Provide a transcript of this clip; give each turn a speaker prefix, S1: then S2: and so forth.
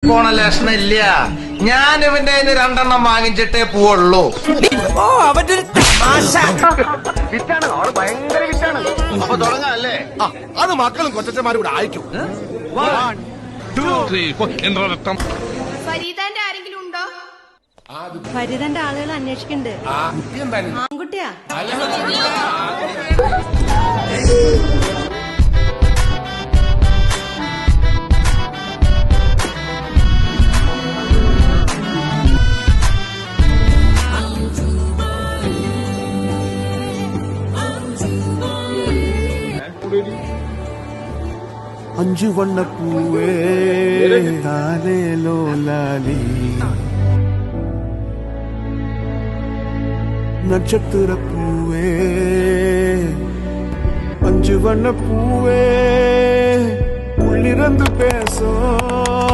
S1: പോണ ലക്ഷണം ഇല്ല. ഞാൻ ഇവന്റെ കയ്യിന്ന് 2 എണ്ണം വാങ്ങിച്ചിട്ടേ പോവുള്ളൂ.
S2: ഓ അവന്റെ ഒരു തമാശ.
S3: വിറ്റാണ് അവള് ഭയങ്കര വിറ്റാണ്. അപ്പൊ തുടങ്ങാല്ലേ? അത് മക്കളും കൊച്ചന്മാരും കൂടെ അയക്കും. 1 2 3 4
S4: ഫരീദാന്റെ ആരെങ്കിലും ഉണ്ടോ?
S5: ഫരീദന്റെ ആളുകൾ അന്വേഷിക്കുന്നുണ്ട്. ആൺകുട്ടിയാ?
S6: അഞ്ചു വണ്ണപ്പൂവേ താലേലോലാലി നക്ഷത്രപ്പൂവേ അഞ്ചു വണ്ണപ്പൂവേ உள்ளிருந்து பேசும்